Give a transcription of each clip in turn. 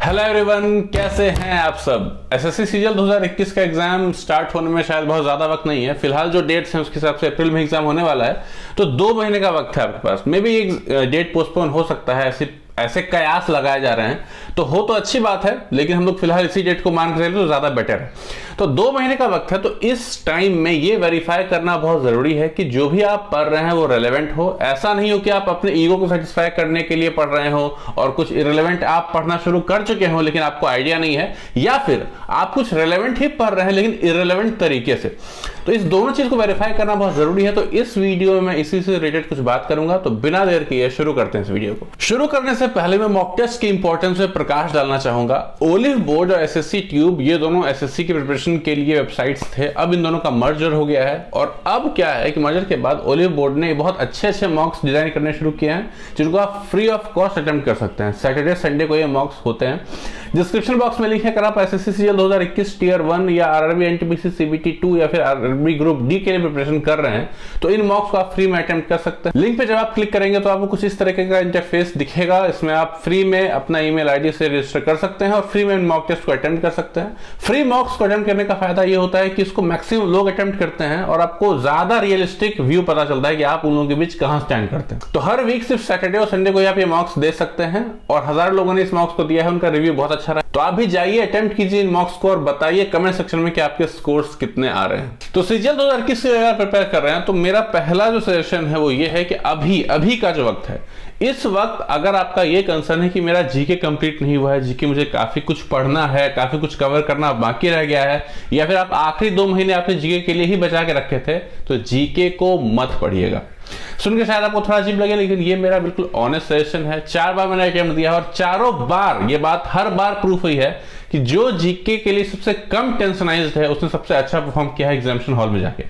Hello everyone, कैसे हैं आप सब। एसएससी सीजीएल 2021 का एग्जाम स्टार्ट होने में शायद बहुत ज्यादा वक्त नहीं है। फिलहाल जो डेट्स हैं उसके हिसाब से अप्रैल में एग्जाम होने वाला है, तो 2 महीने का वक्त है आपके पास। मे भी एक डेट पोस्टपोन हो सकता है, ऐसे कयास लगाए जा रहे हैं, तो हो तो अच्छी बात है, लेकिन हम लोग फिलहाल इसी डेट को मान के चले तो ज्यादा बेटर है। तो 2 महीने का वक्त है, तो इस टाइम में ये वेरीफाई करना बहुत जरूरी है कि जो भी आप पढ़ रहे हैं वो रेलेवेंट हो। ऐसा नहीं हो कि आप अपने ईगो को सेटिस्फाई करने के लिए पढ़ रहे हो और कुछ इरेलेवेंट आप पढ़ना शुरू कर चुके हो लेकिन आपको आइडिया नहीं है, या फिर आप कुछ रेलेवेंट ही पढ़ रहे हैं लेकिन इरेलेवेंट तरीके से। तो इस दोनों चीज को वेरीफाई करना बहुत जरूरी है। तो इस वीडियो में मैं इसी से रिलेटेड कुछ बात करूंगा। तो बिना देर किए शुरू करते हैं इस वीडियो को। शुरू करने से पहले मैं मॉक टेस्ट की इंपॉर्टेंस पे प्रकाश डालना चाहूंगा। ओलिव बोर्ड और एसएससी ट्यूब, ये दोनों एसएससी की प्रिपरेशन के लिए वेबसाइट्स थे। अब इन दोनों का मर्जर हो गया है, और अब क्या है कि मर्जर के बाद ओलिव बोर्ड ने बहुत अच्छे मॉक्स डिजाइन करने शुरू किए हैं, जिनको आप फ्री ऑफ कॉस्ट अटेम्प्ट कर सकते हैं। सैटरडे संडे को ये मॉक्स होते हैं। डिस्क्रिप्शन बॉक्स में लिंक है। अगर आप एसएससी सीजीएल 2021 टियर 1 या आरआरबी एनटीपीसी सीबीटी 2 या फिर आरआरबी ग्रुप डी के लिए प्रिपरेशन कर रहे हैं, तो इन मॉक्स को आप फ्री में अटेम्प्ट कर सकते हैं। लिंक पे जब आप क्लिक करेंगे तो आपको कुछ इस तरीके का इंटरफेस दिखेगा। इसमें आप फ्री में अपना ईमेल आईडी से रजिस्टर कर सकते हैं और फ्री में मॉक टेस्ट को अटेम्प्ट कर सकते हैं। फ्री मॉक्स को अटेम्प्ट करने का फायदा ये होता है कि इसको मैक्सिमम लोग अटेम्प्ट करते हैं और आपको ज्यादा रियलिस्टिक व्यू पता चलता है कि आप उन लोगों के बीच कहां स्टैंड करते हैं। तो हर वीक सिर्फ सैटरडे और संडे को आप ये मॉक्स दे सकते हैं, और 1000 लोगों ने इस मॉक्स को दिया है, उनका रिव्यू बहुत अच्छा रहा। तो आप भी जाइए, अटेम्प्ट कीजिए इन मॉक्स को और बताइए कमेंट सेक्शन में कि आपके स्कोर्स कितने आ रहे हैं। तो सीजीएल 2021 के लिए अगर प्रिपेयर कर रहे हैं तो मेरा पहला जो सजेशन है वो ये है कि अभी का जो वक्त है, इस वक्त अगर आपका ये कंसर्न है कि मेरा जीके कंप्लीट नहीं हुआ है, जीके मुझे काफी कुछ पढ़ना है, काफी कुछ कवर करना बाकी रह गया है, या फिर आप आखिरी 2 महीने आपने जीके के लिए ही बचा के रखे थे, तो जीके को मत पढ़िएगा। सुन के शायद आपको थोड़ा अजीब लगे, लेकिन ये मेरा बिल्कुल ऑनेस्ट सजेशन है। 4 बार मैंने अटेम्प्ट दिया और चारों बार ये बात हर बार प्रूफ हुई है कि जो जीके के लिए सबसे कम टेंशनाइज्ड है उसने सबसे अच्छा परफॉर्म किया है एग्जामिनेशन हॉल में जाके।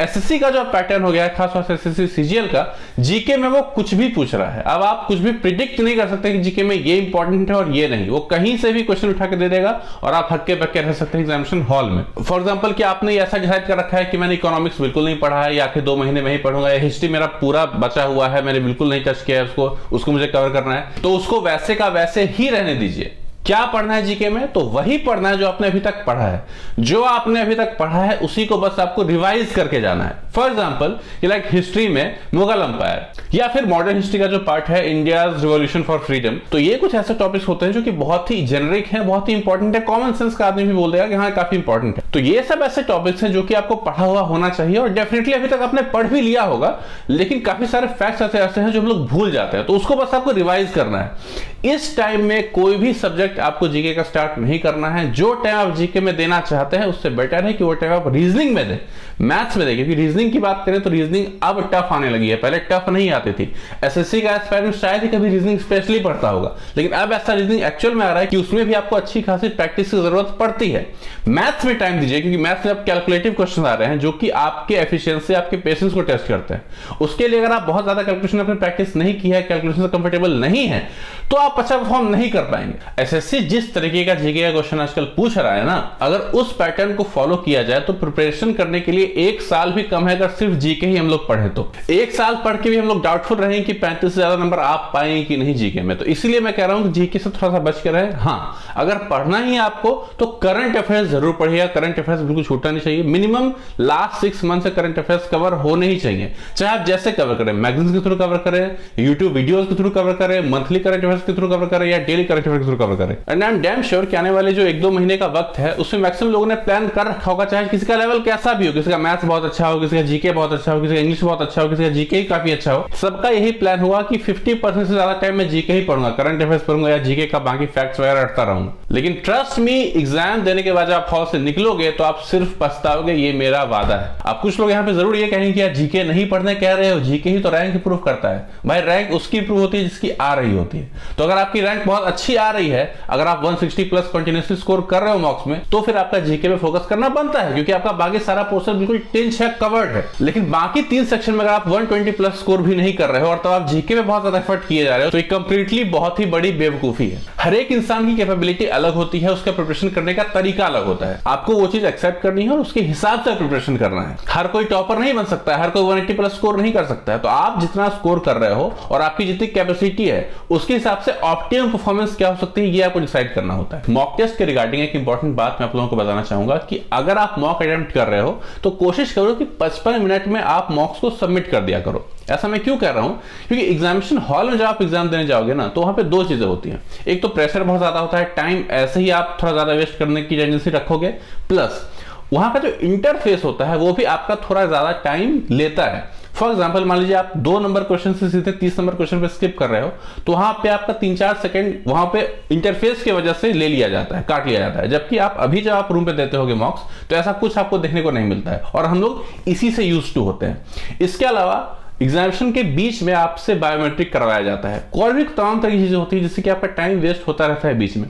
एसएससी का जो पैटर्न हो गया है, खासतौर से एसएससी सीजीएल का, जीके में वो कुछ भी पूछ रहा है। अब आप कुछ भी प्रिडिक्ट नहीं कर सकते कि जीके में ये इंपॉर्टेंट है और ये नहीं। वो कहीं से भी क्वेश्चन उठा के दे देगा और आप हक्के बक्के रह सकते हैं एग्जामिनेशन हॉल में। फॉर एग्जाम्पल कि आपने ऐसा डिसाइड कर रखा है कि मैंने इकोनॉमिक्स बिल्कुल नहीं पढ़ा है, या आखिर 2 महीने में ही पढ़ूंगा, या हिस्ट्री मेरा पूरा बचा हुआ है, मैंने बिल्कुल नहीं टच किया है उसको मुझे कवर करना है, तो उसको वैसे का वैसे ही रहने दीजिए। क्या पढ़ना है जीके में? तो वही पढ़ना है जो आपने अभी तक पढ़ा है। जो आपने अभी तक पढ़ा है उसी को बस आपको रिवाइज करके जाना है। फॉर एग्जाम्पल लाइक हिस्ट्री में मुगल अंपायर, या फिर मॉडर्न हिस्ट्री का जो पार्ट है इंडियाज रिवॉल्यूशन फॉर फ्रीडम, तो ये कुछ ऐसे टॉपिक्स होते हैं जो कि बहुत ही जेनरिक है, बहुत ही इंपॉर्टेंट है। कॉमन सेंस का आदमी भी बोल देगा कि हाँ काफी इंपॉर्टेंट है। तो ये सब ऐसे टॉपिक्स हैं जो कि आपको पढ़ा हुआ होना चाहिए, और डेफिनेटली अभी तक आपने पढ़ भी लिया होगा, लेकिन काफी सारे फैक्ट्स ऐसे हैं जो हम लोग भूल जाते हैं, तो उसको बस आपको रिवाइज करना है। इस टाइम में कोई भी सब्जेक्ट आपको जीके का स्टार्ट नहीं करना है। जो टाइम आप जीके में देना चाहते हैं उससे बेटर है कि वो टाइम आप रीजनिंग में दें, मैथ्स में दें। क्योंकि रीजनिंग की बात करें तो रीजनिंग अब टफ आने लगी है, पहले टफ नहीं आती थी। एसएससी का एस्पायरेंट शायद ही कभी रीजनिंग स्पेशली पढ़ता होगा, लेकिन अब ऐसा रीजनिंग एक्चुअल में आ रहा है कि उसमें भी आपको अच्छी खासी प्रैक्टिस की जरूरत पड़ती है। मैथ्स में टाइम दीजिए, क्योंकि मैथ्स में अब कैलकुलेटिव क्वेश्चन आ रहे हैं जो कि आपके एफिशिएंसी, आपके पेशेंस को टेस्ट करते हैं। उसके लिए अगर आप बहुत ज्यादा कैलकुलेशन अपने प्रैक्टिस नहीं की है, कैलकुलेशन से कंफर्टेबल नहीं है, तो आप अच्छा परफॉर्म नहीं कर पाएंगे। एसएससी जिस तरीके का जीके का क्वेश्चन आजकल पूछ रहा है ना, अगर उस पैटर्न को फॉलो किया जाए तो प्रिपरेशन करने के लिए 1 साल भी कम है। अगर सिर्फ जीके ही हम लोग पढ़े तो 1 साल पढ़ के भी हम लोग डाउटफुल रहेंगे कि 35 से ज्यादा नंबर आप पाएंगे कि नहीं जीके में। तो इसलिए मैं कह रहा हूं कि जीके से थोड़ा सा बच के रहे। हाँ, अगर पढ़ना ही है आपको तो करंट अफेयर्स जरूर पढ़िएगा। करंट अफेयर्स बिल्कुल छूटना नहीं चाहिए। मिनिमम लास्ट 6 मंथ से करंट अफेयर्स कवर होने ही चाहिए, चाहे आप जैसे कवर करें, मैगजीन्स के थ्रू कवर करें, यूट्यूब वीडियोस के थ्रू कवर करें, मंथली करंट अफेयर्स के थ्रू कवर करें, या डेली करंट अफेयर्स के थ्रू कवर करें। And I am damn sure कि आने वाले जो 1-2 महीने का वक्त है उसमें मैक्सिमम लोगों ने प्लान कर रखा होगा, चाहे किसी का लेवल कैसा भी हो, किसी का मैथ्स बहुत अच्छा हो, किसी का जीके बहुत अच्छा हो, किसी का इंग्लिश बहुत अच्छा हो, किसी का जीके ही काफी अच्छा हो। सबका यही प्लान हुआ कि 50% से ज्यादा टाइम मैं जीके ही पढ़ूंगा, करंट अफेयर्स पढ़ूंगा या जीके का बाकी फैक्ट्स वगैरह रटता रहूंगा। लेकिन ट्रस्ट मी, एग्जाम देने के बाद जब आप हॉल से निकलोगे तो आप सिर्फ पछताओगे, ये मेरा वादा है। आप कुछ लोग यहाँ पे जरूर ये कहेंगे कि यार जीके नहीं पढ़ने कह रहे हो, जीके ही तो रैंक प्रूफ करता है। भाई रैंक उसकी प्रूफ होती है जिसकी आ रही होती है। तो अगर आपकी रैंक बहुत अच्छी आ रही है, अगर आप 160 प्लस कंटिन्यूअसली स्कोर कर रहे हो मॉक्स में, तो फिर आपका जीके में फोकस करना बनता है, क्योंकि आपका बाकी सारा पोर्शन बिल्कुल 10 कवर्ड है। लेकिन बाकी 3 सेक्शन में अगर आप 120 प्लस स्कोर भी नहीं कर रहे हो और तब आप जीके में बहुत ज्यादा एफर्ट किए जा रहे हो, तो ये कंप्लीटली बहुत ही बड़ी बेवकूफी है। हर एक इंसान की कैपेबिलिटी अलग होती है, उसका प्रिपरेशन करने का तरीका अलग होता है। आपको वो चीज एक्सेप्ट करनी है और उसके हिसाब से प्रिपरेशन करना है। हर कोई टॉपर नहीं बन सकता है, हर कोई 180 प्लस स्कोर नहीं कर सकता है। तो आप जितना स्कोर कर रहे हो और आपकी जितनी कैपेसिटी है उसके हिसाब से ऑप्टिमम परफॉर्मेंस क्या हो सकती है, ये आपको डिसाइड करना होता है। मॉक टेस्ट के रिगार्डिंग एक इंपॉर्टेंट बात मैं आप लोगों को बताना चाहूंगा कि अगर आप मॉक अटेम्प्ट कर रहे हो तो कोशिश करो कि 55 मिनट में आप मॉक्स को सबमिट कर दिया करो। ऐसा मैं क्यों कह रहा हूं, क्योंकि एग्जामिनेशन हॉल में जब आप एग्जाम देने जाओगे ना, तो वहां पे दो चीजें होती हैं। एक तो प्रेशर बहुत ज्यादा होता है, टाइम ऐसे ही आप थोड़ा ज्यादा वेस्ट करने की टेंडेंसी रखोगे, प्लस वहां का जो इंटरफेस होता है वो भी आपका थोड़ा ज्यादा टाइम लेता है। फॉर एग्जाम्पल मान लीजिए आप 2 नंबर क्वेश्चन से सीधे 30 नंबर क्वेश्चन पे स्किप कर रहे हो, तो वहां पे आपका 3-4 सेकंड वहां पे इंटरफेस की वजह से ले लिया जाता है, काट लिया जाता है। जबकि आप अभी जब आप रूम पे देते होगे मॉक्स, तो ऐसा कुछ आपको देखने को नहीं मिलता है, और हम लोग इसी से यूज्ड टू होते हैं। इसके अलावा एग्जामिनेशन के बीच में आपसे बायोमेट्रिक करवाया जाता है, और भी तमाम तरह की चीजें होती है जिससे कि आपका टाइम वेस्ट होता रहता है बीच में।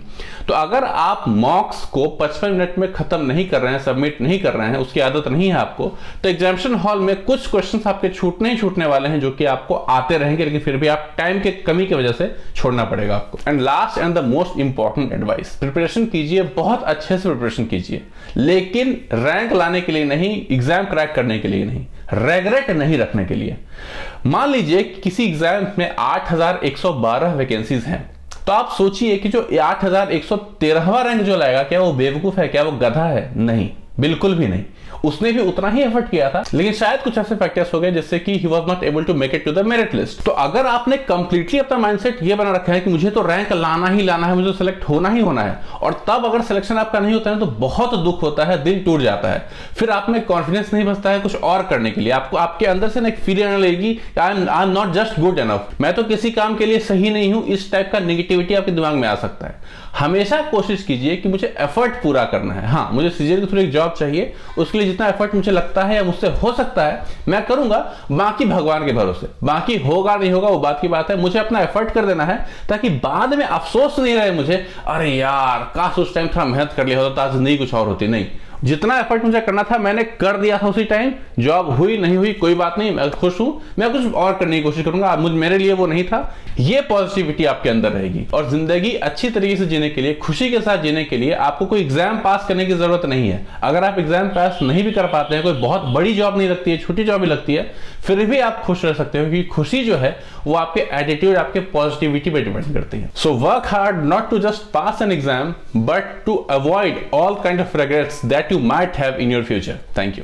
तो अगर आप मॉक्स को 55 मिनट में खत्म नहीं कर रहे हैं, सबमिट नहीं कर रहे हैं, उसकी आदत नहीं है आपको, तो एग्जामिनेशन हॉल में कुछ क्वेश्चंस आपके छूटने ही छूटने वाले हैं, जो कि आपको आते रहेंगे, लेकिन फिर भी आप टाइम के कमी की वजह से छोड़ना पड़ेगा आपको। And last and the most important advice, preparation कीजिए, बहुत अच्छे से प्रिपरेशन कीजिए, लेकिन रैंक लाने के लिए नहीं, एग्जाम क्रैक करने के लिए नहीं, रेग्रेट नहीं रखने के लिए। मान लीजिए किसी एग्जाम में 8112 वैकेंसीज हैं, तो आप सोचिए कि जो 8113वां रैंक जो लाएगा, क्या वो बेवकूफ है, क्या वो गधा है? नहीं, बिल्कुल भी नहीं। उसने भी उतना ही एफर्ट किया था, लेकिन शायद कुछ ऐसे फैक्टर्स हो गए जिससे कि he was not able to make it to the merit list. तो अगर आपने कंप्लीटली अपना माइंडसेट ये बना रखा है कि मुझे तो रैंक लाना ही लाना है, मुझे सिलेक्ट होना ही होना है, और तब अगर सिलेक्शन आपका नहीं होता है तो बहुत दुख होता है, दिल टूट जाता है, फिर आप में कॉन्फिडेंस नहीं बचता है कुछ और करने के लिए। आपको आपके अंदर से ना एक फीलिंग आने लगेगी, I am not just good enough, मैं तो किसी काम के लिए सही नहीं हूं। इस टाइप का नेगेटिविटी आपके दिमाग में आ सकता है। हमेशा कोशिश कीजिए कि मुझे एफर्ट पूरा करना है। हाँ, मुझे सीजीएल के थ्रू एक जॉब चाहिए, उसके लिए जितना एफर्ट मुझे लगता है या मुझसे हो सकता है मैं करूंगा, बाकी भगवान के भरोसे, बाकी होगा नहीं होगा वो बात की बात है। मुझे अपना एफर्ट कर देना है ताकि बाद में अफसोस नहीं रहे मुझे, अरे यार काश उस टाइम थोड़ा मेहनत कर लिया होता तो जिंदगी कुछ और होती। नहीं, जितना एफर्ट मुझे करना था मैंने कर दिया था उसी टाइम। जॉब हुई नहीं हुई कोई बात नहीं, मैं खुश हूं, मैं कुछ और करने की कोशिश करूंगा, मेरे लिए वो नहीं था। ये पॉजिटिविटी आपके अंदर रहेगी, और जिंदगी अच्छी तरीके से जीने के लिए, खुशी के साथ जीने के लिए आपको कोई एग्जाम पास करने की जरूरत नहीं है। अगर आप एग्जाम पास नहीं भी कर पाते हैं, कोई बहुत बड़ी जॉब नहीं लगती है, छोटी जॉब ही लगती है, फिर भी आप खुश रह सकते हो, क्योंकि खुशी जो है वो आपके एटीट्यूड, आपके पॉजिटिविटी पे डिपेंड करती है। So work hard not to just pass an exam, but to avoid all kind of regrets that you might have in your future. Thank you.